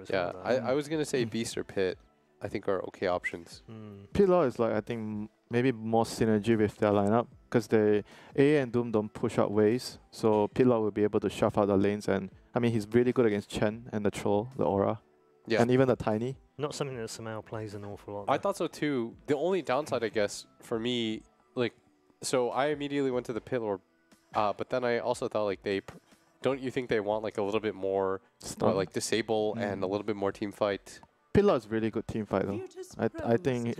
as Yeah, well. I was gonna say Beast or Pit. I think are okay options. Pitlaw is like, I think, maybe more synergy with their lineup because they A and Doom don't push out waves, so Pitlaw will be able to shove out the lanes, and I mean he's really good against Chen and the Troll, the Aura, and even the Tiny. Not something that Samao plays an awful lot. I thought so too. The only downside, I guess, for me, like, so I immediately went to the Pitlaw, but then I also thought like don't you think they want like a little bit more, like disable and a little bit more team fight? Pitlaw is really good team fight though. I think,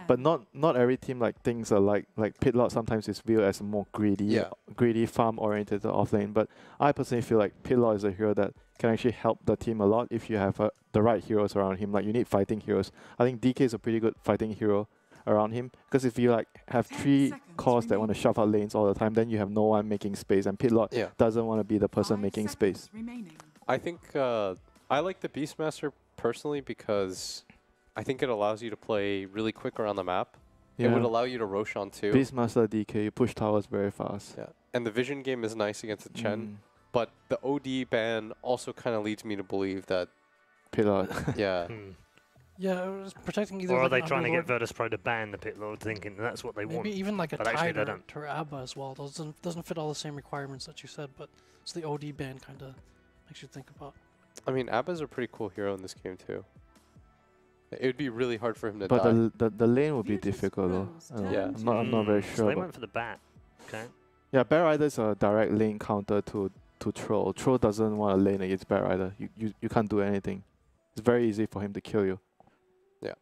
but not every team like thinks like Pitlaw sometimes is viewed as more greedy farm oriented offlane. But I personally feel like Pitlaw is a hero that can actually help the team a lot if you have the right heroes around him. Like you need fighting heroes. I think DK is a pretty good fighting hero around him because if you like have 3 cores that want to shove out lanes all the time, then you have no one making space, and Pitlaw doesn't want to be the person making space. I think I like the Beastmaster personally because I think it allows you to play really quick around the map. It would allow you to Roshan too. Beastmaster DK, you push towers very fast. Yeah, and the vision game is nice against the Chen, but the OD ban also kind of leads me to believe that Pitlaw. Yeah, it was protecting either. Or are like they trying to get Virtus.pro to ban the Pitlord, thinking that's what they want? Maybe even like a but actually Tide or Abba as well. Doesn't fit all the same requirements that you said, but it's the OD ban kind of makes you think about. I mean, Abba's a pretty cool hero in this game too. It would be really hard for him to die. But the lane would be difficult though. Yeah, I'm not very sure. So they went for the bat. Okay. Yeah, Bat Rider is a direct lane counter to Troll. Troll doesn't want to lane against Bat Rider. You can't do anything. It's very easy for him to kill you. Yeah,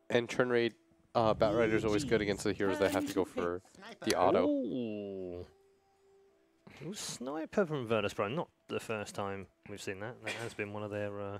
and churn rate, Bat Rider is always good against the heroes that have to go for the auto. Ooh. Sniper from Virtus.pro, not the first time we've seen that. That has been one of their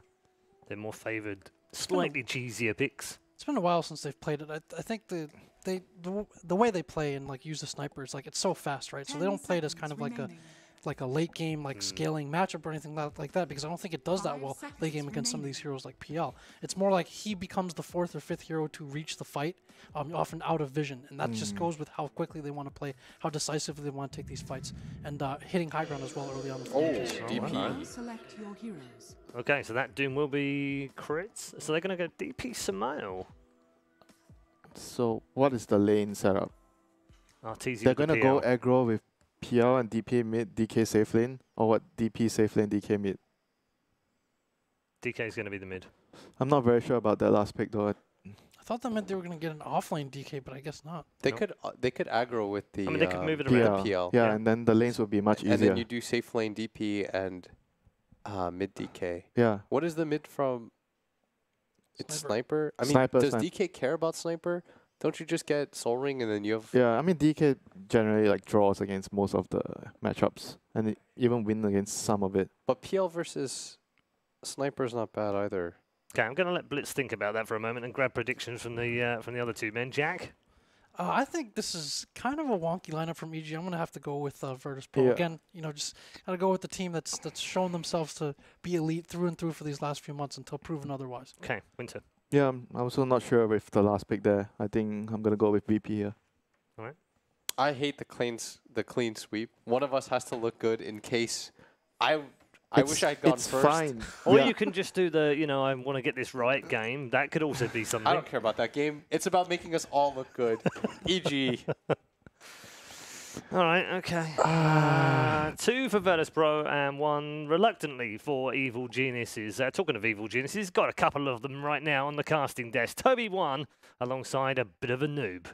more favoured, slightly cheesier picks. It's been a while since they've played it. I think the way they play and like use the sniper is like it's so fast, right? So they don't play it as kind of like a late game scaling matchup or anything like that, because I don't think it does that well late game against some of these heroes like PL. It's more like he becomes the 4th or 5th hero to reach the fight, often out of vision, and that just goes with how quickly they want to play, how decisively they want to take these fights, and hitting high ground as well early on. DP. Select your heroes. Okay, so that Doom will be crits. So they're going to go DP Samael. So what is the lane setup? They're going to go aggro with PL and DP mid, DK safe lane, or what? DP safe lane, DK mid. DK is going to be the mid. I'm not very sure about that last pick though. I thought that meant they were going to get an offlane DK, but I guess not. They could aggro with the. I mean, they could move it around. PL. Yeah, and then the lanes would be much easier. And then you do safe lane DP and mid DK. Yeah. What is the mid from? It's Sniper. I mean, does DK care about Sniper? Don't you just get Soul Ring and then you have... Yeah, I mean, DK generally like draws against most of the matchups and even win against some of it. But PL versus Sniper's not bad either. Okay, I'm going to let Blitz think about that for a moment and grab predictions from the other two men. Jack? I think this is kind of a wonky lineup from EG. I'm going to have to go with Virtus.pro. Again, just got to go with the team that's shown themselves to be elite through and through for these last few months until proven otherwise. Okay, Winter. Yeah, I'm also not sure with the last pick there. I think I'm going to go with VP here. All right. I hate the clean sweep. One of us has to look good in case I wish I'd gone first. Fine. Or you can just do the, I want to get this right game. That could also be something. I don't care about that game. It's about making us all look good. EG. All right, okay. 2 for Virtus.pro and 1 reluctantly for Evil Geniuses. Talking of Evil Geniuses, got a couple of them right now on the casting desk. Toby 1 alongside a bit of a noob.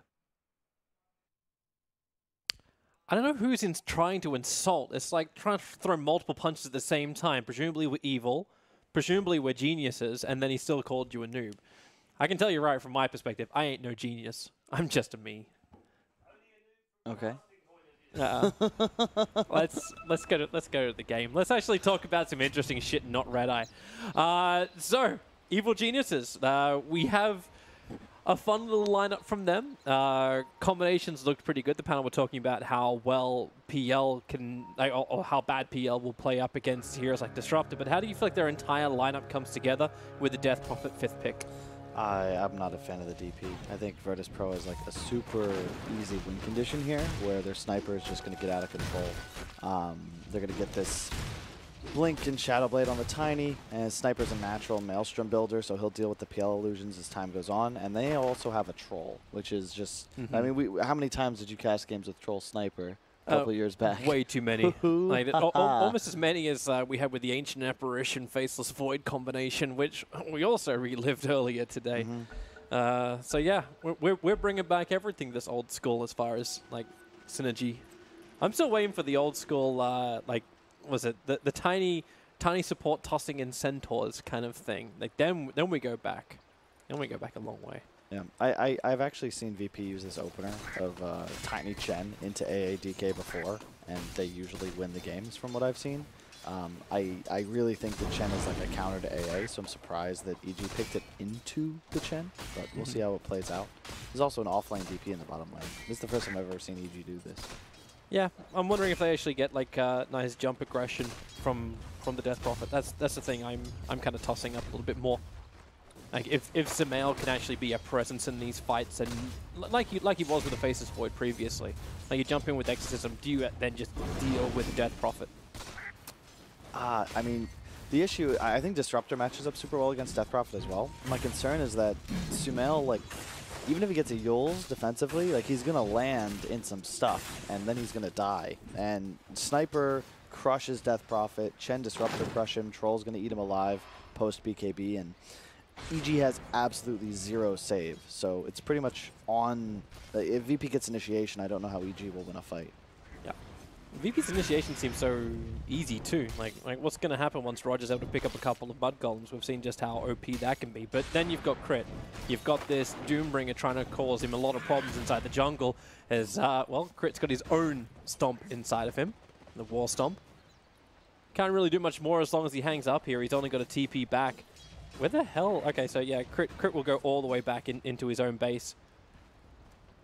I don't know who's trying to insult. It's like trying to throw multiple punches at the same time. Presumably we're evil, presumably we're geniuses, and then he still called you a noob. I can tell you right from my perspective, I ain't no genius. I'm just a me. Okay. Let's go to the game. Let's actually talk about some interesting shit, not Red Eye. So, Evil Geniuses. We have a fun little lineup from them. Combinations looked pretty good. The panel were talking about how well PL can, or how bad PL will play up against heroes like Disruptor. But how do you feel like their entire lineup comes together with the Death Prophet 5th pick? I'm not a fan of the DP. I think Virtus.pro is like a super easy win condition here, where their sniper is just going to get out of control. They're going to get this Blink and Shadow Blade on the Tiny, and Sniper's a natural Maelstrom builder, so he'll deal with the PL illusions as time goes on. And they also have a Troll, which is just, I mean, how many times did you cast games with Troll Sniper a couple years back? Way too many. Like, almost as many as we had with the Ancient Apparition Faceless Void combination, which we also relived earlier today. So yeah, we're bringing back everything this old school as far as like synergy. I'm still waiting for the old school, like, was it the tiny support tossing in centaurs kind of thing? Like then we go back, a long way. Yeah, I've actually seen VP use this opener of Tiny Chen into AADK before, and they usually win the games from what I've seen. I really think that Chen is like a counter to AA, so I'm surprised that EG picked it into the Chen, but we'll see how it plays out. There's also an offlane DP in the bottom lane. This is the first time I've ever seen EG do this. Yeah, I'm wondering if they actually get like nice jump aggression from the Death Prophet. That's the thing I'm kind of tossing up a little bit more. Like if Sumail can actually be a presence in these fights, and like he was with the Faceless Void previously, like you jump in with Exorcism, do you then just deal with the Death Prophet? I mean, the issue, I think Disruptor matches up super well against Death Prophet as well. My concern is that Sumail, like, even if he gets a Yules defensively, like, he's going to land in some stuff, and then he's going to die. And Sniper crushes Death Prophet, Chen Disruptor crush him, Troll's going to eat him alive post BKB, and EG has absolutely zero save. So it's pretty much on, if VP gets initiation, I don't know how EG will win a fight. VP's initiation seems so easy too. Like what's going to happen once Roger's able to pick up a couple of Mud Golems? We've seen just how OP that can be. But then you've got Crit. You've got this Doombringer trying to cause him a lot of problems inside the jungle. As, well, Crit's got his own Stomp inside of him, the War Stomp. Can't really do much more as long as he hangs up here. He's only got a TP back. Where the hell? Okay, so yeah, Crit will go all the way back into his own base.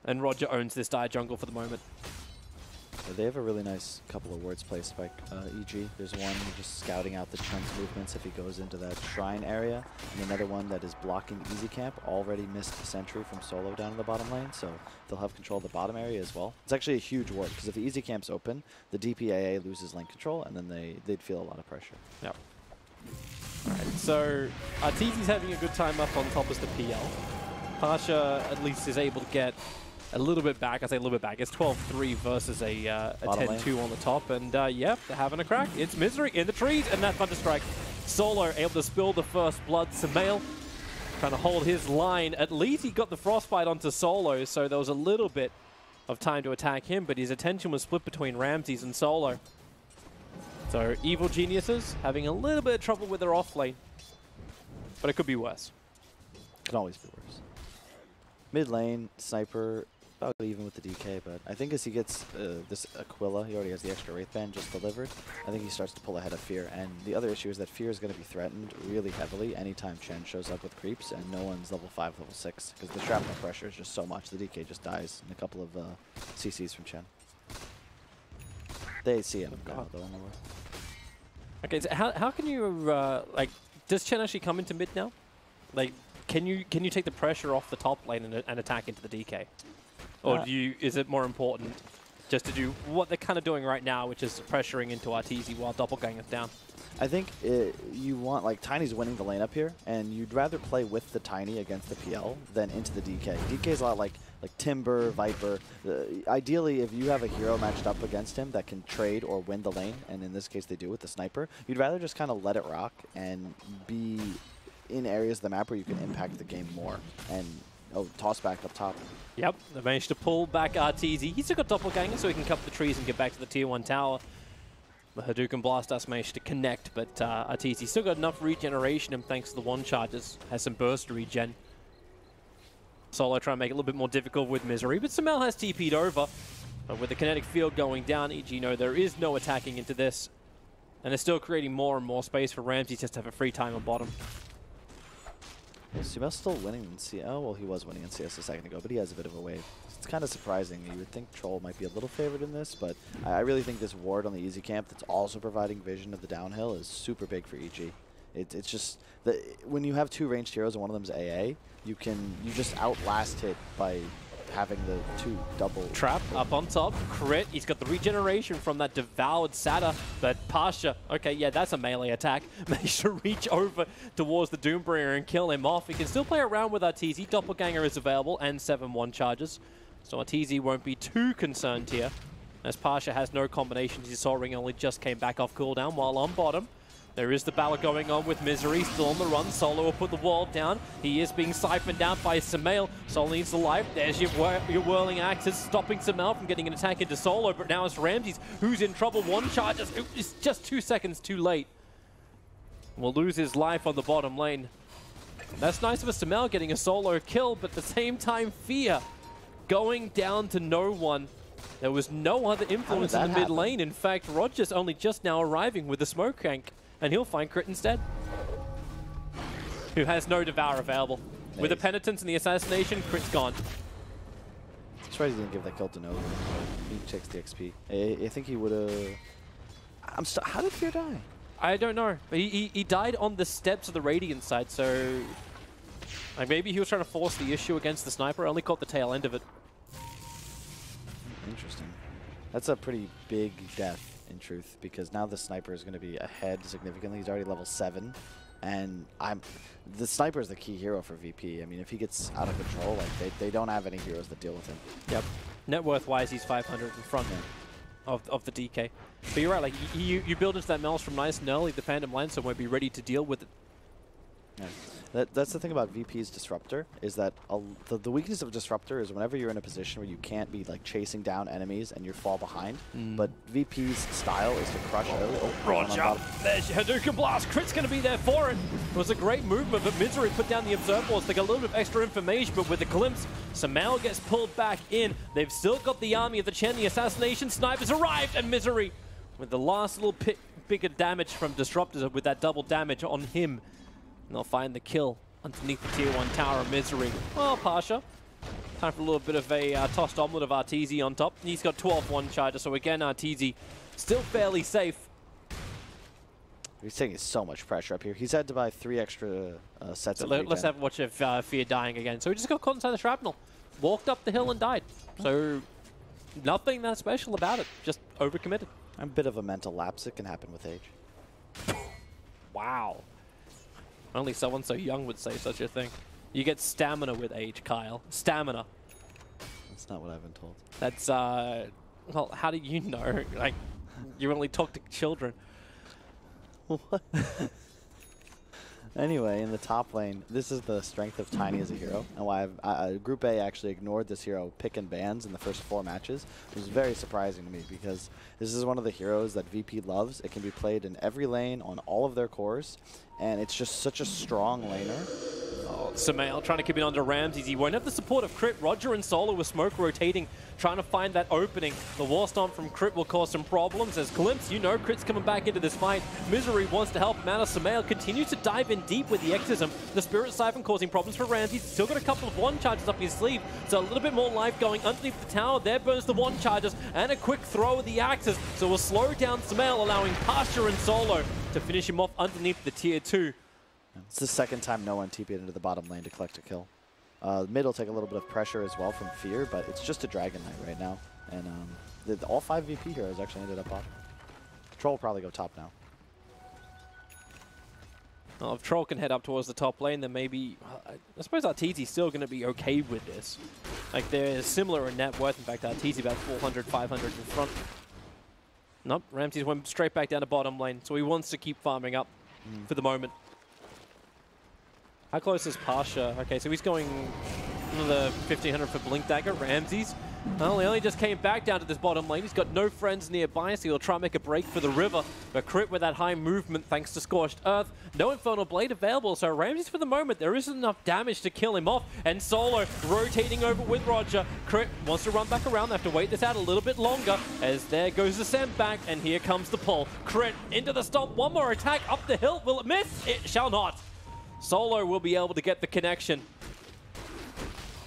And Roger owns this dire jungle for the moment. They have a really nice couple of wards placed by EG. There's one just scouting out the Chen's movements if he goes into that shrine area, and another one that is blocking Easy Camp. Already missed the sentry from Solo down in the bottom lane, so they'll have control of the bottom area as well. It's actually a huge ward, because if the Easy Camp's open, the DPAA loses lane control, and then they'd feel a lot of pressure. Yep. Alright, so Arteezy's having a good time up on top as the PL. Pasha at least is able to get a little bit back. I say a little bit back. It's 12-3 versus a 10-2 on the top. And yep, they're having a crack. It's Misery in the trees, and that Thunderstrike. Solo able to spill the first blood. Sumail trying to hold his line. At least he got the Frostbite onto Solo, so there was a little bit of time to attack him, but his attention was split between Ramses and Solo. So Evil Geniuses having a little bit of trouble with their off lane, but it could be worse. Can always be worse. Mid lane, Sniper, about even with the DK, but I think as he gets this Aquila, he already has the extra Wraith Band just delivered, I think he starts to pull ahead of Fear. And the other issue is that Fear is going to be threatened really heavily anytime Chen shows up with creeps, and no one's level 5, level 6, because the shrapnel pressure is just so much. The DK just dies in a couple of CCs from Chen. They see him now, though, anyway. Okay, so how can you, like, does Chen actually come into mid now? Like, can you take the pressure off the top lane and attack into the DK? Or is it more important just to do what they're kind of doing right now, which is pressuring into Arteezy while Doppelganger's down? I think you want, like, Tiny's winning the lane up here, and you'd rather play with the Tiny against the PL than into the DK. DK is a lot like Timber, Viper. Ideally, if you have a hero matched up against him that can trade or win the lane, and in this case they do with the Sniper, you'd rather just kind of let it rock and be in areas of the map where you can impact the game more. And, toss back up top. Yep, they managed to pull back Arteezy. He's still got Doppelganger, so he can cut the trees and get back to the tier 1 tower. The Hadouken Blast Dust managed to connect, but Arteezy still got enough regeneration, and thanks to the one charges, has some burst regen. Solo trying to make it a little bit more difficult with Misery, but Sumail has TP'd over. But with the kinetic field going down, EG know there is no attacking into this. And they're still creating more and more space for Ramsey just to have a free time on bottom. Sumail's still winning in CS. Oh, well, he was winning in CS a second ago, but he has a bit of a wave. It's kind of surprising. You would think Troll might be a little favored in this, but I really think this ward on the Easy Camp that's also providing vision of the downhill is super big for EG. It's just when you have two ranged heroes and one of them's AA, you just outlast it by having the 2 double Trap up on top, crit. He's got the regeneration from that devoured Sata, but Pasha, okay, yeah, that's a melee attack. Managed to reach over towards the Doombringer and kill him off. He can still play around with Arteezy. Doppelganger is available and 7-1 charges. So Arteezy won't be too concerned here, as Pasha has no combinations. His Soul Ring only just came back off cooldown, while on bottom, there is the battle going on with Misery, still on the run. Solo will put the wall down. He is being siphoned out by Sumail. Solo needs the life. There's your whirling axes, stopping Sumail from getting an attack into Solo, but now it's Ramses who's in trouble. One charges. It's just 2 seconds too late. Will lose his life on the bottom lane. That's nice of a Sumail getting a solo kill, but at the same time, Fear going down to no one. There was no other influence in the mid lane. In fact, Roger's only just now arriving with the smoke crank, and he'll find Crit instead, who has no Devour available. Nice. With the Penitence and the Assassination, Crit's gone. I'm surprised he didn't give that kill to Nova. He checks the XP. I think he would have... How did Fear die? I don't know. But he died on the steps of the Radiance side, so... Like maybe he was trying to force the issue against the sniper. I only caught the tail end of it. Interesting. That's a pretty big death, in truth, because now the sniper is going to be ahead significantly. He's already level 7, and the sniper is the key hero for VP. I mean, if he gets out of control, like they don't have any heroes that deal with him. Yep. Net worth-wise, he's 500 in front of the DK. But you're right, like you build into that Maelstrom nice and early, the Phantom Lancer won't be ready to deal with it. Yeah. That's the thing about VP's Disruptor, is that the weakness of Disruptor is whenever you're in a position where you can't be like chasing down enemies and you fall behind. But VP's style is to crush early. Oh, Roger! There's your Hadouken Blast. Crit's going to be there for it. It was a great movement, but Misery put down the Observer Balls to get a little bit of extra information, but with the glimpse, Sumail gets pulled back in. They've still got the army of the Chen. The Assassination Snipers arrived, and Misery, with the last little bigger damage from Disruptors, with that double damage on him. And they'll find the kill underneath the tier 1 tower of Misery. Well, Pasha. Time for a little bit of a tossed omelet of Arteezy on top. He's got 12-1 charges, so again, Arteezy still fairly safe. He's taking so much pressure up here. He's had to buy 3 extra sets of Let's have a watch of Fear dying again. So he just got caught inside the shrapnel. Walked up the hill and died. So nothing that special about it. Just overcommitted. A bit of a mental lapse. It can happen with age. Wow. Only someone so young would say such a thing. You get stamina with age, Kyle. Stamina. That's not what I've been told. That's, well, how do you know? Like, you only talk to children. What? Anyway, in the top lane, this is the strength of Tiny as a hero, and why Group A actually ignored this hero pick and bans in the first 4 matches. It was very surprising to me, because this is one of the heroes that VP loves. It can be played in every lane on all of their cores, and it's just such a strong laner. Oh, Sumail trying to keep it under Ramses. He won't have the support of Crit. Roger and Solo with smoke rotating, trying to find that opening. The War Stomp from Crit will cause some problems as Glimpse, you know, Crit's coming back into this fight. Misery wants to help him out. Sumail continues to dive in deep with the Exorcism. The Spirit Siphon causing problems for Ramses. Still got a couple of 1 charges up his sleeve, so a little bit more life going underneath the tower. There burns the 1 charges and a quick throw of the axes. So we'll slow down Sumail, allowing Pasha and Solo to finish him off underneath the tier 2. It's the second time no one TP'd into the bottom lane to collect a kill. Mid will take a little bit of pressure as well from Fear, but it's just a Dragon Knight right now. And all 5 VP heroes actually ended up bottom. Troll will probably go top now. Well, if Troll can head up towards the top lane, then maybe... I suppose Arteezy's still going to be okay with this. Like, they're similar in net worth. In fact, Arteezy about 400, 500 in front. Nope, Ramses went straight back down to bottom lane, so he wants to keep farming up for the moment. How close is Pasha? Okay, so he's going another 1,500 for Blink Dagger. Ramses, well, he only just came back down to this bottom lane. He's got no friends nearby, so he'll try and make a break for the river. But Crit with that high movement thanks to Scorched Earth. No Infernal Blade available, so Ramses for the moment, there isn't enough damage to kill him off. And Solo rotating over with Roger. Crit wants to run back around. They have to wait this out a little bit longer as there goes the send back, and here comes the pull. Crit into the stomp. One more attack up the hill. Will it miss? It shall not. Solo will be able to get the connection.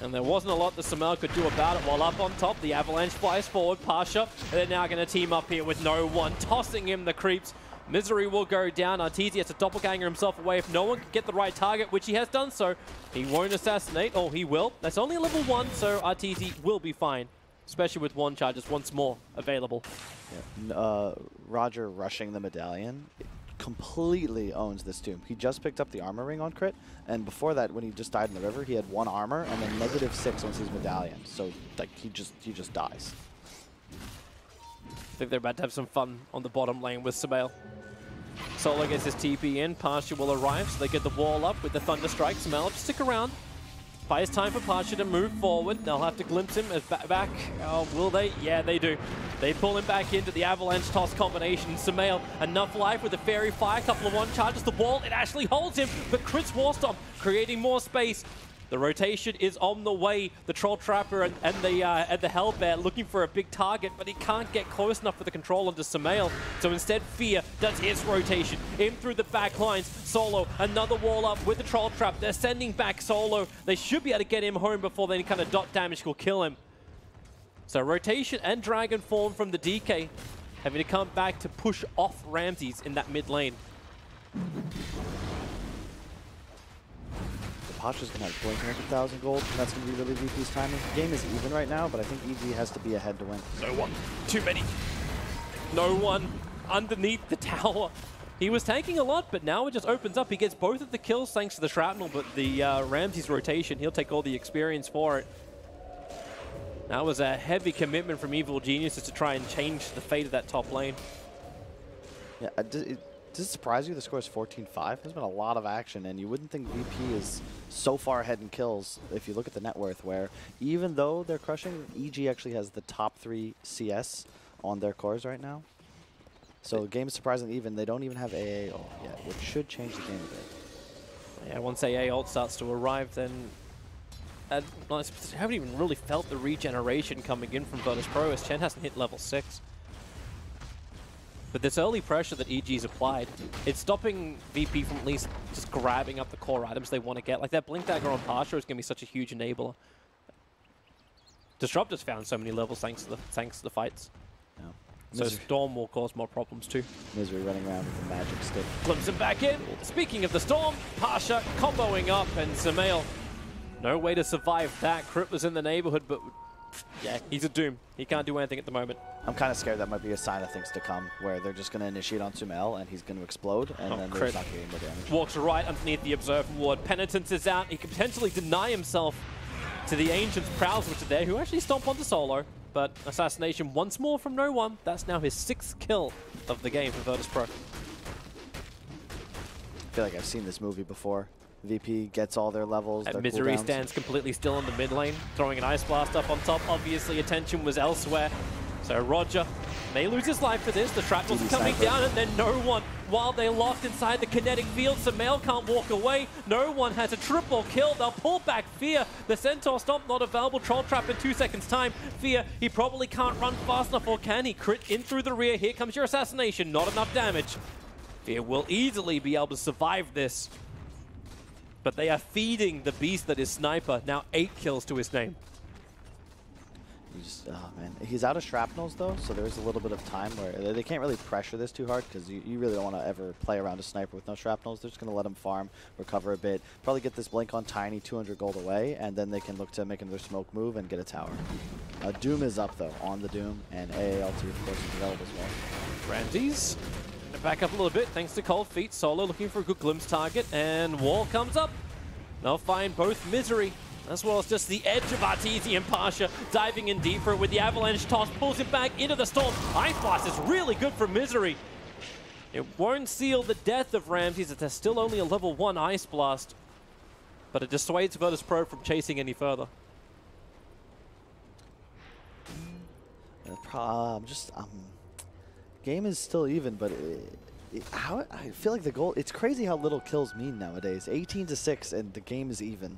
And there wasn't a lot that Sumail could do about it. While up on top, the Avalanche flies forward. Pasha, they're now going to team up here with no one, tossing him the creeps. Misery will go down. Arteezy has to doppelganger himself away. If no one can get the right target, which he has done so, he won't assassinate. Oh, he will. That's only a level 1, so Arteezy will be fine, especially with 1 charges once more available. Yeah. Roger rushing the medallion completely owns this tomb. He just picked up the armor ring on crit, and before that, when he just died in the river, he had 1 armor and then -6 once he's medallion. So like he just dies. I think they're about to have some fun on the bottom lane with Sumail. Solo gets his TP in, Pasha will arrive, so they get the wall up with the Thunder Strike. Sumail, just stick around. Buys time for Pasha to move forward. They'll have to glimpse him as back. Oh, will they? Yeah, they do. They pull him back into the Avalanche Toss combination. Sumail, enough life with the Fairy Fire. Couple of 1 charges. The wall, it actually holds him, but crits War Stomp, creating more space. The rotation is on the way. The Troll Trapper and the Hellbear looking for a big target, but he can't get close enough with the control onto Sumail. So instead, Fear does his rotation. In through the back lines. Solo, another wall up with the Troll Trap. They're sending back Solo. They should be able to get him home before any kind of dot damage will kill him. So rotation and Dragon Form from the DK, having to come back to push off Ramses in that mid lane. Pasha's going to have Blink 100,000 gold, and that's going to be really VP's timing. The game is even right now, but I think EG has to be ahead to win. No one. Too many. No one underneath the tower. He was tanking a lot, but now it just opens up. He gets both of the kills thanks to the shrapnel, but the Ramses rotation, he'll take all the experience for it. That was a heavy commitment from Evil Geniuses to try and change the fate of that top lane. Yeah, does it surprise you the score is 14-5? There's been a lot of action, and you wouldn't think VP is so far ahead in kills if you look at the net worth, where even though they're crushing, EG actually has the top 3 CS on their cores right now. So the game is surprisingly even. They don't even have AA ult yet, which should change the game a bit. Yeah, once AA ult starts to arrive, then I haven't even really felt the regeneration coming in from Virtus.pro as Chen hasn't hit level 6. But this early pressure that EG's applied, it's stopping VP from at least just grabbing up the core items they want to get. Like that Blink Dagger on Pasha is going to be such a huge enabler. Disruptor's found so many levels thanks to the fights. Yeah. So Storm will cause more problems too. Misery running around with the magic stick. Glimpse him back in. Speaking of the Storm, Pasha comboing up, and Sumail, no way to survive that. Crit was in the neighborhood, but yeah, he's a Doom. He can't do anything at the moment. I'm kind of scared that might be a sign of things to come, where they're just going to initiate on Sumail, and he's going to explode, and then they're not getting more damage. Walks right underneath the Observe Ward. Penitence is out. He can potentially deny himself to the Ancient's Prowls, which are there, who actually stomp onto Solo. But assassination once more from no one. That's now his 6th kill of the game for Virtus.pro. I feel like I've seen this movie before. VP gets all their levels. And Misery stands completely still in the mid lane, throwing an Ice Blast up on top. Obviously, attention was elsewhere. So Roger may lose his life for this. The shrapnel's coming down, and then no one, while they're locked inside the kinetic field, Sumail can't walk away. No one has a triple kill. They'll pull back Fear. The Centaur Stomp not available. Troll Trap in 2 seconds time. Fear, he probably can't run fast enough, or can he? Crit in through the rear. Here comes your assassination. Not enough damage. Fear will easily be able to survive this. But they are feeding the beast that is Sniper. Now 8 kills to his name. Oh man, he's out of shrapnels though, so there's a little bit of time where they can't really pressure this too hard, because you really don't want to ever play around a Sniper with no shrapnels. They're just going to let him farm, recover a bit, probably get this Blink on Tiny 200 gold away, and then they can look to make another smoke move and get a tower. Doom is up though, on the Doom, and AALT of course is available as well. Ramses back up a little bit thanks to Cold Feet. Solo looking for a good glimpse target, and wall comes up. They'll find both Misery as well as just the edge of Arteezy and Pasha diving in deeper with the Avalanche Toss, pulls him back into the Storm. Ice Blast is really good for Misery. It won't seal the death of Ramses, as there's still only a level 1 Ice Blast, but it dissuades Virtus.pro from chasing any further. Game is still even, but I feel like the goal, it's crazy how little kills mean nowadays. 18-6 and the game is even.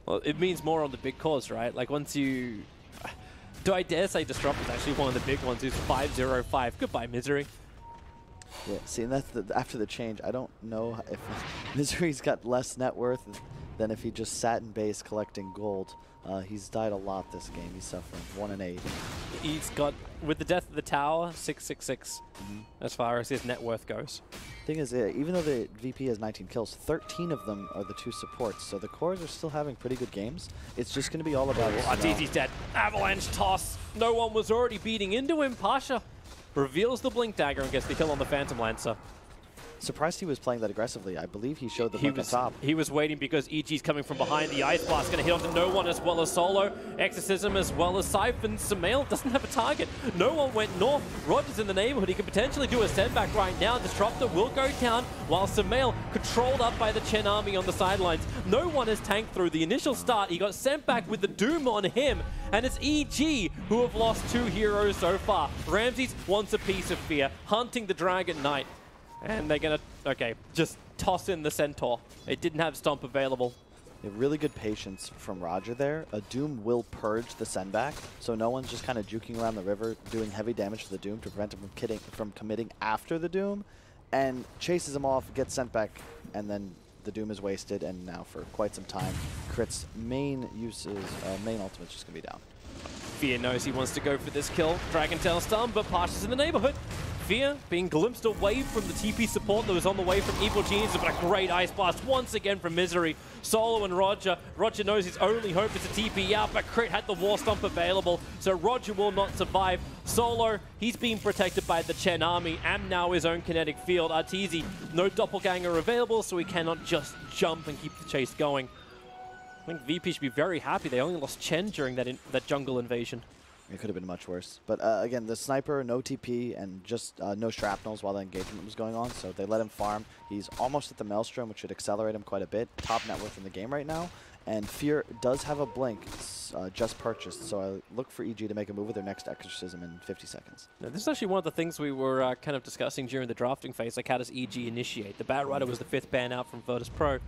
Well, it means more on the big cause, right? Like once you... Do I dare say Disrupt is actually one of the big ones, who's 5-0-5. Goodbye, Misery. Yeah, see, and that's after the change. I don't know if Misery's got less net worth. than if he just sat in base collecting gold. He's died a lot this game. He's suffering. 1 and 8. He's got, with the death of the tower, 666 as far as his net worth goes. Thing is, even though the VP has 19 kills, 13 of them are the 2 supports. So the cores are still having pretty good games. It's just going to be all about Arteezy's dead. Avalanche toss. No one was already beating into him. Pasha reveals the Blink Dagger and gets the kill on the Phantom Lancer. Surprised he was playing that aggressively. I believe he showed the blink on top. He was waiting because EG's coming from behind. The Ice Blast going to hit onto no one as well as Solo. Exorcism as well as Siphon. Sumail doesn't have a target. No one went north. Roger's in the neighborhood. He could potentially do a send back right now. Disruptor will go down while Sumail controlled up by the Chen army on the sidelines. No one has tanked through the initial start. He got sent back with the Doom on him. And it's EG who have lost 2 heroes so far. Ramses wants a piece of fear, hunting the Dragon Knight. And they're going to, okay, just toss in the Centaur. It didn't have Stomp available. Really good patience from Roger there. A Doom will purge the send back, so no one's just kind of juking around the river, doing heavy damage to the Doom to prevent him from committing after the Doom, and chases him off, gets sent back, and then the Doom is wasted, and now for quite some time, Crit's main ultimate's just going to be down. Fear knows he wants to go for this kill. Dragon Tail stun, but Pasha's in the neighborhood. Fear being glimpsed away from the TP support that was on the way from Evil Genius, but a great Ice Blast once again from Misery. Solo and Roger. Roger knows his only hope is to TP out, but Crit had the War Stomp available, so Roger will not survive. Solo, he's being protected by the Chen army, and now his own kinetic field. Arteezy, no doppelganger available, so he cannot just jump and keep the chase going. I think VP should be very happy they only lost Chen during that jungle invasion. It could have been much worse. But again, the sniper, no TP, and just no shrapnels while the engagement was going on, so they let him farm. He's almost at the Maelstrom, which should accelerate him quite a bit. Top net worth in the game right now. And Fear does have a blink, just purchased, so I look for EG to make a move with their next Exorcism in 50 seconds. Now, this is actually one of the things we were kind of discussing during the drafting phase, like how does EG initiate? The Batrider was the 5th ban out from Virtus.pro.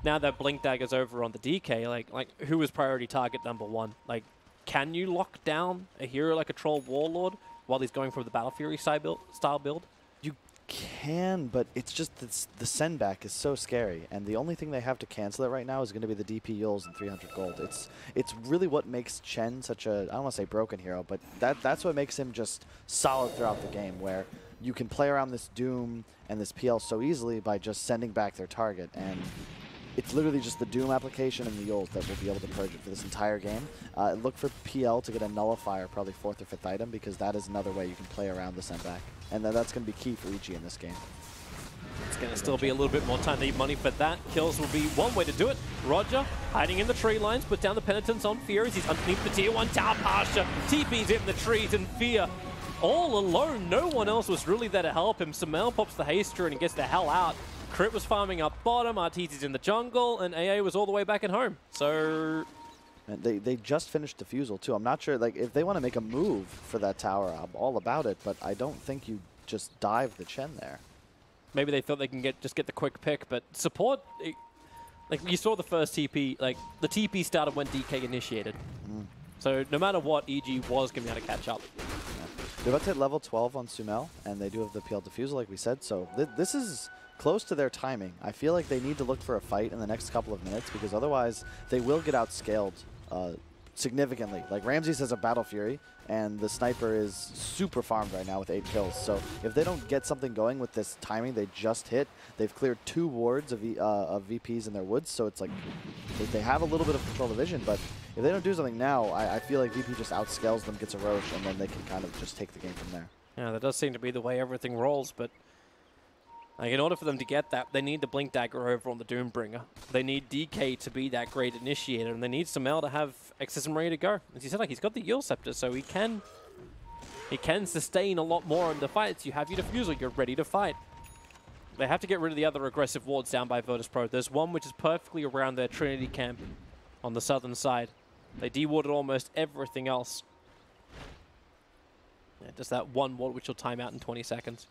Now that Blink Dagger's over on the DK, like who is priority target number 1? Like, can you lock down a hero like a Troll Warlord while he's going for the Battle Fury style build? You can, but it's just the send back is so scary, and the only thing they have to cancel it right now is going to be the DP Yules and 300 gold. It's really what makes Chen such a, I don't want to say broken hero, but that's what makes him just solid throughout the game, where you can play around this Doom and this PL so easily by just sending back their target, and it's literally just the Doom application and the Yules that will be able to purge it for this entire game. Look for PL to get a Nullifier, probably 4th or 5th item, because that is another way you can play around the send back. And that's going to be key for EG in this game. It's going to still be a little bit more time to need money for that. Kills will be one way to do it. Roger, hiding in the tree lines, put down the Penitence on Fear as he's underneath the tier 1 tower. Pasha TP's in the trees, and Fear all alone. No one else was really there to help him. Sumail pops the haste and he gets the hell out. Crit was farming up bottom, Arteezy's in the jungle, and AA was all the way back at home. So and they just finished Diffusal too. I'm not sure, like, if they want to make a move for that tower, I'm all about it, but I don't think you just dive the Chen there. Maybe they thought they can just get the quick pick, but support, like you saw the first TP, like the TP started when DK initiated. So no matter what, EG was going to be able to catch up. Yeah. They're about to hit level 12 on Sumail, and they do have the PL Diffusal, like we said, so this is close to their timing. I feel like they need to look for a fight in the next couple of minutes, because otherwise they will get outscaled significantly. Like, Ramses has a Battle Fury, and the sniper is super farmed right now with 8 kills. So if they don't get something going with this timing they just hit, they've cleared 2 wards of VPs in their woods, so it's like they have a little bit of control of vision, but if they don't do something now, I feel like VP just outscales them, gets a Roche, and then they can kind of just take the game from there. Yeah, that does seem to be the way everything rolls, but like, in order for them to get that, they need the Blink Dagger over on the Doombringer. They need DK to be that great initiator, and they need Sumail to have Exorcism ready to go. As you said, like, he's got the Yule Scepter, so he can sustain a lot more in the fights. You have your Diffusal, you're ready to fight. They have to get rid of the other aggressive wards down by Virtus.pro. There's one which is perfectly around their Trinity camp on the southern side. They dewarded almost everything else. Yeah, just that one ward which will time out in 20 seconds.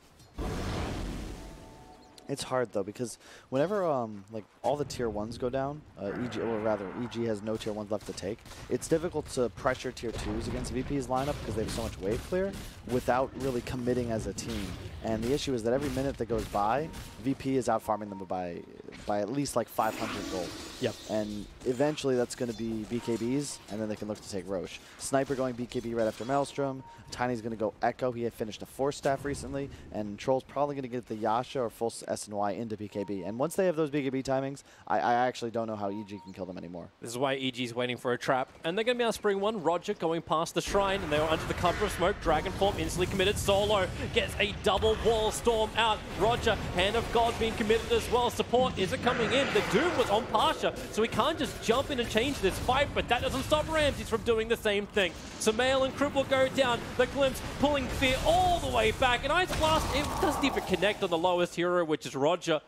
It's hard though, because whenever like all the tier 1s go down, EG, or rather EG has no tier 1s left to take, it's difficult to pressure tier 2s against VP's lineup because they have so much wave clear without really committing as a team. And the issue is that every minute that goes by, VP is out farming them by at least like 500 gold. Yep. And eventually that's going to be BKBs, and then they can look to take Roche. Sniper going BKB right after Maelstrom. Tiny's going to go Echo. He had finished a 4-staff recently, and Troll's probably going to get the Yasha or full SNY into BKB. And once they have those BKB timings, I actually don't know how EG can kill them anymore. This is why EG's waiting for a trap. And they're going to be able to spring one. Roger going past the shrine, and they were under the cover of smoke. Dragonform instantly committed. Solo gets a double wall storm out. Roger, Hand of God being committed as well. Support isn't coming in. The Doom was on Pasha, so he can't just jump in and change this fight, but that doesn't stop Ramses from doing the same thing. Sumail and Crip will go down. The Glimpse pulling Fear all the way back. And Ice Blast, it doesn't even connect on the lowest hero, which is Roger.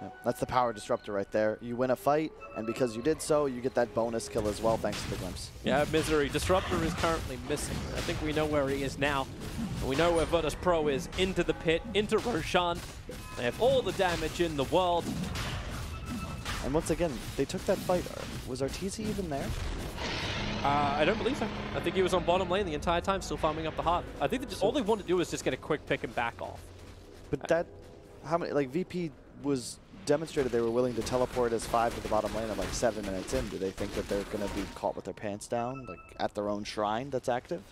Yeah, that's the power disruptor right there. You win a fight, and because you did so, you get that bonus kill as well, thanks to the Glimpse. Yeah, Misery. Disruptor is currently missing. I think we know where he is now. And we know where Virtus.pro is. Into the pit, into Roshan. They have all the damage in the world. And once again, they took that fight. Was Arteezy even there? I don't believe so. I think he was on bottom lane the entire time, still farming up the heart. I think all they want to do is just get a quick pick and back off. But that, how many, like VP was demonstrated they were willing to teleport as 5 to the bottom lane at like 7 minutes in. Do they think that they're going to be caught with their pants down, like at their own shrine that's active?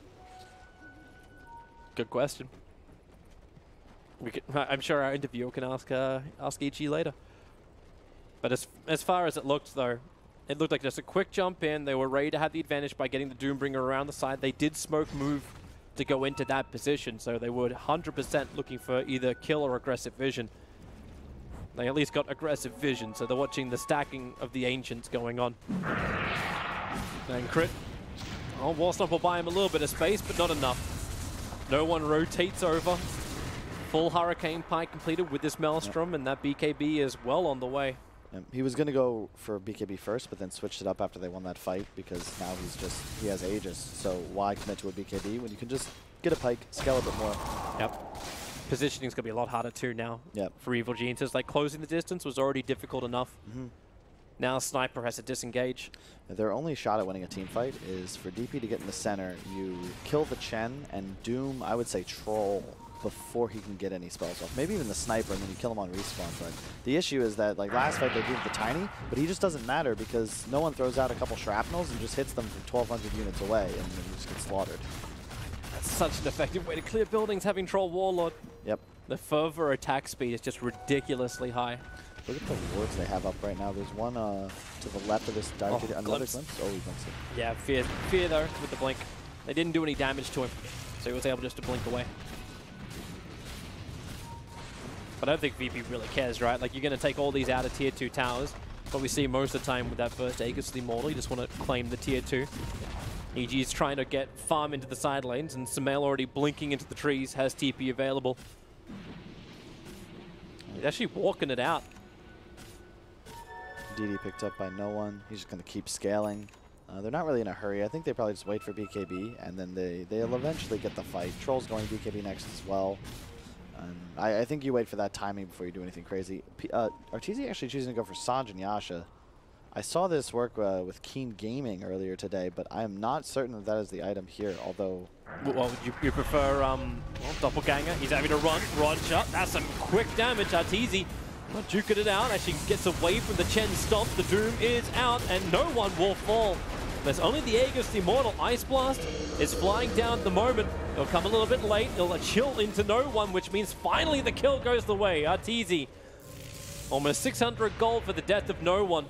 Good question. I'm sure our interviewer can ask EG later. But as far as it looked, though, it looked like just a quick jump in. They were ready to have the advantage by getting the Doombringer around the side. They did smoke move to go into that position, so they were 100% looking for either kill or aggressive vision. They at least got aggressive vision, so they're watching the stacking of the Ancients going on. And Crit. Oh, Wall Stomp will buy him a little bit of space, but not enough. No one rotates over. Full Hurricane Pike completed with this Maelstrom, and that BKB is well on the way. He was going to go for BKB first, but then switched it up after they won that fight because now he has Aegis. So why commit to a BKB when you can just get a Pike, scale a bit more? Yep. Positioning's going to be a lot harder too now for Evil Geniuses. Like closing the distance was already difficult enough. Now Sniper has to disengage. Their only shot at winning a team fight is for DP to get in the center. You kill the Chen and Doom, I would say Troll, before he can get any spells off. Maybe even the Sniper, and then you kill him on respawn. But the issue is that, like last fight, they did the Tiny, but he just doesn't matter because no one throws out a couple shrapnels and just hits them from 1,200 units away, and then you just get slaughtered. That's such an effective way to clear buildings, having Troll Warlord. Yep. The fervor attack speed is just ridiculously high. Look at the wards they have up right now. There's one to the left of this dive. Another glimpse. Oh, he glimpsed it. Yeah, Fear though with the blink. They didn't do any damage to him, so he was able just to blink away. But I don't think VP really cares, right? Like, you're going to take all these out of tier 2 towers. What we see most of the time with that first Aegis the Immortal, you just want to claim the tier 2. EG is trying to get farm into the side lanes, and Sumail already blinking into the trees, has TP available. He's actually walking it out. DD picked up by no one. He's just going to keep scaling. They're not really in a hurry. I think they probably just wait for BKB, and then they'll eventually get the fight. Troll's going BKB next as well. And I think you wait for that timing before you do anything crazy. Arteezy actually choosing to go for Sanj and Yasha. I saw this work with Keen Gaming earlier today, but I am not certain that is the item here, although... Well, you prefer Doppelganger? He's having to run. Roger. That's some quick damage. Arteezy duking it out. Actually gets away from the Chen stomp. The Doom is out, and no one will fall. There's only the Aegis, the Immortal. Ice Blast is flying down at the moment. It'll come a little bit late. It'll chill into no one, which means finally the kill goes the way. Arteezy. Almost 600 gold for the death of no one.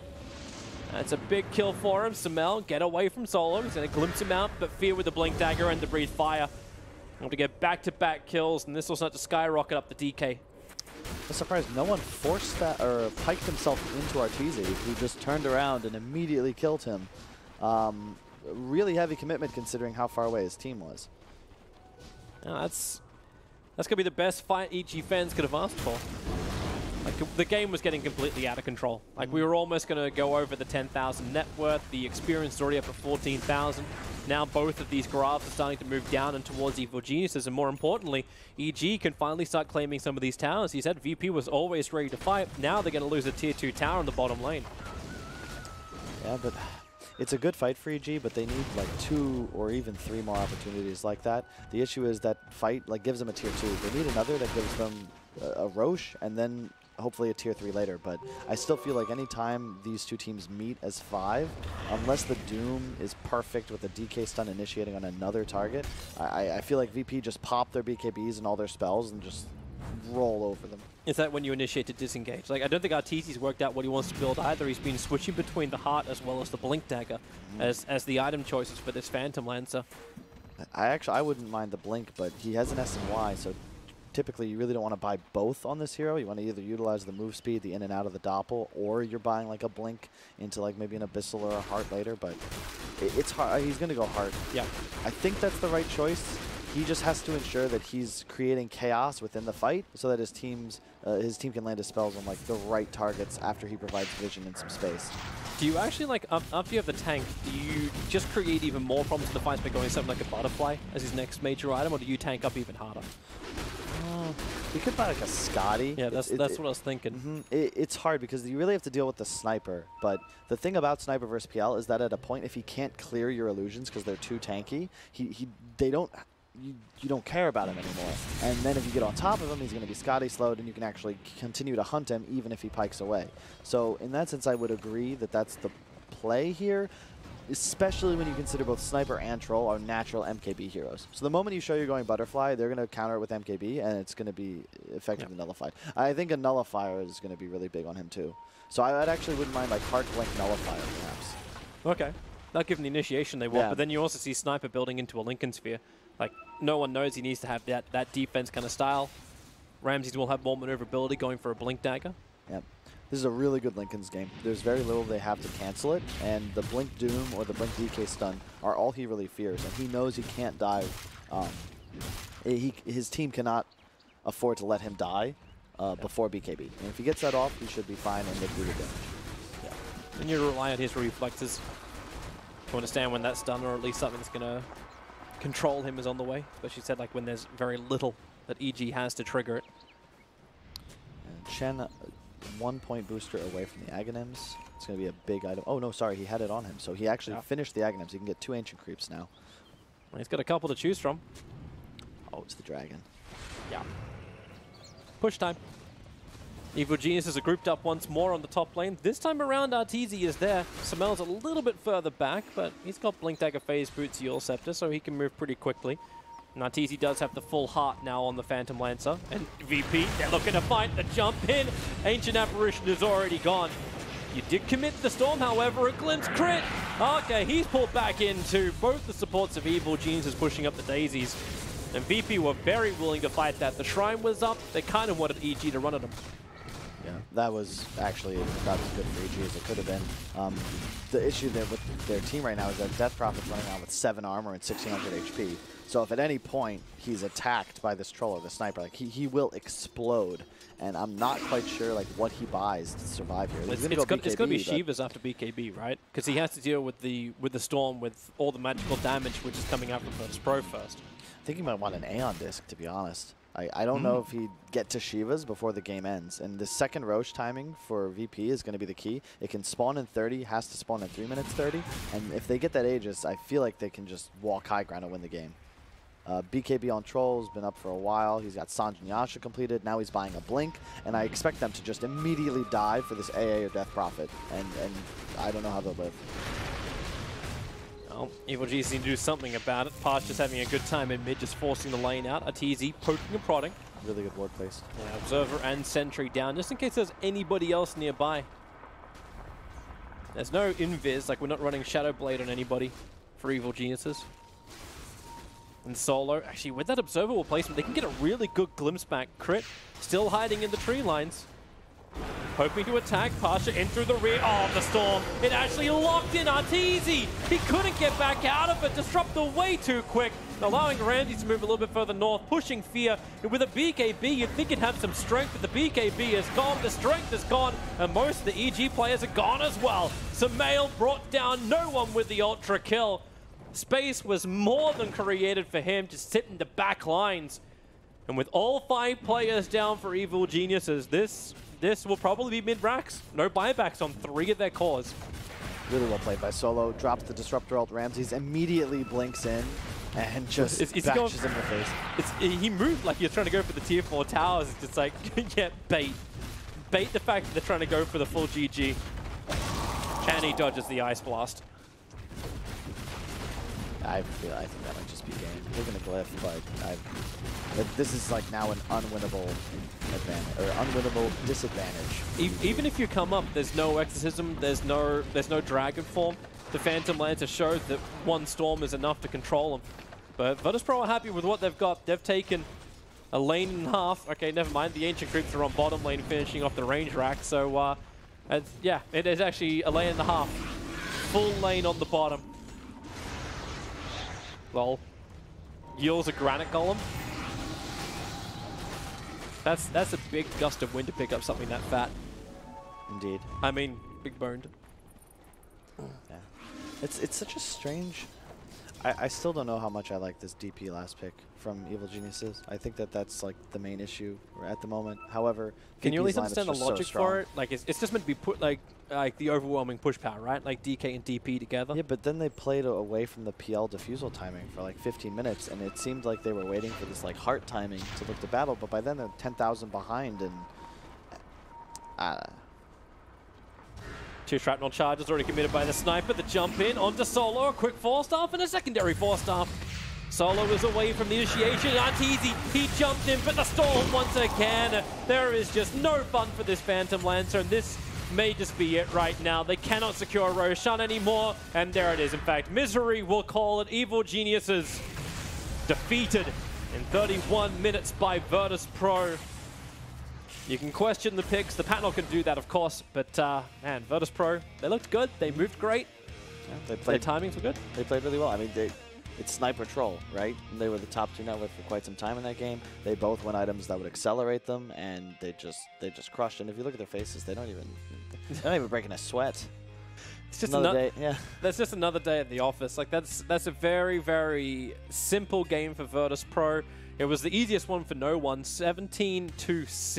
That's a big kill for him. Sumail, get away from Solo. He's going to glimpse him out, but Fear with the Blink Dagger and the Breathe Fire. Want to get back-to-back kills, and this will start to skyrocket up the DK. I'm surprised no one forced that or piked himself into Arteezy, who just turned around and immediately killed him. Really heavy commitment considering how far away his team was. Now that's going to be the best fight EG fans could have asked for. Like, the game was getting completely out of control. Like, we were almost going to go over the 10,000 net worth. The experience is already up at 14,000. Now both of these graphs are starting to move down and towards Evil Geniuses, and more importantly, EG can finally start claiming some of these towers. He said VP was always ready to fight. Now they're going to lose a tier 2 tower in the bottom lane. Yeah, but it's a good fight for EG, but they need like 2 or even 3 more opportunities like that. The issue is that fight like gives them a tier 2. They need another that gives them a Roche, and then hopefully a tier 3 later. But I still feel like any time these two teams meet as 5, unless the Doom is perfect with a DK stun initiating on another target, I feel like VP just pop their BKBs and all their spells and just roll over them. Is that when you initiate to disengage? Like, I don't think Arteezy's worked out what he wants to build either. He's been switching between the Heart as well as the Blink Dagger as the item choices for this Phantom Lancer. I wouldn't mind the Blink, but he has an SNY, so typically you really don't want to buy both on this hero. You want to either utilize the move speed, the in and out of the Doppel, or you're buying like a Blink into like maybe an Abyssal or a Heart later, but it's hard. He's going to go Heart. Yeah. I think that's the right choice. He just has to ensure that he's creating chaos within the fight so that his team can land his spells on like the right targets after he provides vision and some space. Do you actually, like, after you have the tank, do you just create even more problems in the fights by going something like a Butterfly as his next major item, or do you tank up even harder? We could buy like a Scotty. Yeah, that's what I was thinking. It's hard because you really have to deal with the Sniper. But the thing about Sniper versus PL is that at a point, if he can't clear your illusions because they're too tanky, you don't care about him anymore. And then if you get on top of him, he's going to be Scotty slowed, and you can actually continue to hunt him even if he pikes away. So in that sense, I would agree that that's the play here, especially when you consider both Sniper and Troll are natural MKB heroes. So the moment you show you're going Butterfly, they're going to counter it with MKB, and it's going to be effectively nullified. I think a Nullifier is going to be really big on him too. So I actually wouldn't mind like Heart Blink Nullifier perhaps. Okay. That'll give him the initiation they want, but then you also see Sniper building into a Lincoln Sphere. Like, no one knows he needs to have that defense kind of style. Ramses will have more maneuverability going for a Blink Dagger. Yep. This is a really good Lincoln's game. There's very little they have to cancel it, and the Blink Doom or the Blink DK stun are all he really fears, and he knows he can't die. His team cannot afford to let him die before BKB. And if he gets that off, he should be fine and make really good damage. Yeah. And you rely on his reflexes to understand when that stun, or at least something that's going to control him, is on the way. Especially said like when there's very little that EG has to trigger it. And Shen, 1 point booster away from the Aghanims. It's going to be a big item. Oh, no, sorry. He had it on him. So he actually finished the Aghanims. He can get 2 Ancient Creeps now. Well, he's got a couple to choose from. Oh, it's the Dragon. Yeah. Push time. Evil Geniuses are grouped up once more on the top lane. This time around, Arteezy is there. Samel's a little bit further back, but he's got Blink Dagger, Phase Boots, Eul Scepter, so he can move pretty quickly. And Arteezy does have the full heart now on the Phantom Lancer. And VP, they're looking to fight the jump in. Ancient Apparition is already gone. You did commit the Storm, however, a glimpse crit. Okay, he's pulled back into both the supports of Evil Geniuses pushing up the daisies. And VP were very willing to fight that. The Shrine was up. They kind of wanted EG to run at him. Yeah, that was actually about as good for EG as it could have been. The issue there with their team right now is that Death Prophet's running around with 7 armor and 1600 HP. So if at any point he's attacked by this troll or the sniper, like he will explode. And I'm not quite sure like what he buys to survive here. It's going to be Shivas after BKB, right? Because he has to deal with the Storm with all the magical damage which is coming out from Virtus.pro first. I think he might want an Aeon Disc, to be honest. I don't know if he'd get to Shivas before the game ends. And the second Roche timing for VP is going to be the key. It can spawn in 30, has to spawn in 3 minutes 30. And if they get that Aegis, I feel like they can just walk high ground and win the game. BKB on Troll's been up for a while. He's got Sanjin Yasha completed. Now he's buying a Blink. And I expect them to just immediately dive for this AA or Death Prophet. And I don't know how they'll live. Well, Evil G's need to do something about it. Parch just having a good time in mid, just forcing the lane out. Arteezy poking and prodding. Really good ward placed. Yeah, Observer and Sentry down, just in case there's anybody else nearby. There's no invis, like we're not running Shadow Blade on anybody for Evil Geniuses. And Solo, actually with that Observable placement, they can get a really good glimpse back. Crit, still hiding in the tree lines. hoping to attack. Pasha in through the rear. Oh, the Storm. It actually locked in Arteezy. He couldn't get back out of it. Disruptor way too quick, allowing Randy to move a little bit further north, pushing Fear. And with a BKB, you'd think it'd have some strength, but the BKB is gone, the strength is gone, and most of the EG players are gone as well. Sumail brought down no one with the ultra kill. Space was more than created for him to sit in the back lines. And with all 5 players down for Evil Geniuses, this will probably be mid-racks. No buybacks on 3 of their cores. Really well played by Solo. Drops the Disruptor ult. Ramses immediately blinks in and just bashes him in the face. He moved like he was trying to go for the tier 4 towers. It's just like, yeah, bait. Bait the fact that they're trying to go for the full GG. And he dodges the Ice Blast. I think that might just be game. We're gonna glyph, but this is like now an unwinnable advantage or unwinnable disadvantage. Even if you come up, there's no exorcism, there's no dragon form. The Phantom Lancer showed that 1 Storm is enough to control them. But Virtus.pro are happy with what they've got. They've taken a lane and a half. Okay, never mind. The Ancient Creeps are on bottom lane, finishing off the range rack. So yeah, it is actually a lane and a half. Full lane on the bottom. Lol. Yields a Granite Golem. That's a big gust of wind to pick up something that fat. Indeed. I mean, big boned. Yeah. It's such a strange... I still don't know how much I like this DP last pick from Evil Geniuses. I think that's like the main issue at the moment. However, can you at least VP's understand the lineup's logic so for it? Like it's just meant to be put like the overwhelming push power, right? Like DK and DP together. Yeah, but then they played away from the PL diffusal timing for like 15 minutes, and it seemed like they were waiting for this like heart timing to look to battle. But by then they're 10,000 behind, and 2 shrapnel charges already committed by the sniper. The jump in onto Solo, a quick 4-staff and a secondary 4-staff. Solo is away from the initiation. Arteezy, he jumped in, but the Storm once again. There is just no fun for this Phantom Lancer, and this may just be it right now. They cannot secure Roshan anymore, and there it is. In fact, Misery will call it. Evil Geniuses defeated in 31 minutes by Virtus.pro. You can question the picks. The panel can do that, of course, but man, Virtus.pro, they looked good. They moved great. Yeah, their timings were good. They played really well. I mean, it's Sniper Troll, right? And they were the top 2 network for quite some time in that game. They both won items that would accelerate them, and they just crushed. And if you look at their faces, they're not even breaking a sweat. It's just another day. Yeah, that's just another day at the office. Like that's a very, very simple game for Virtus.pro. It was the easiest one for no one, 17-6.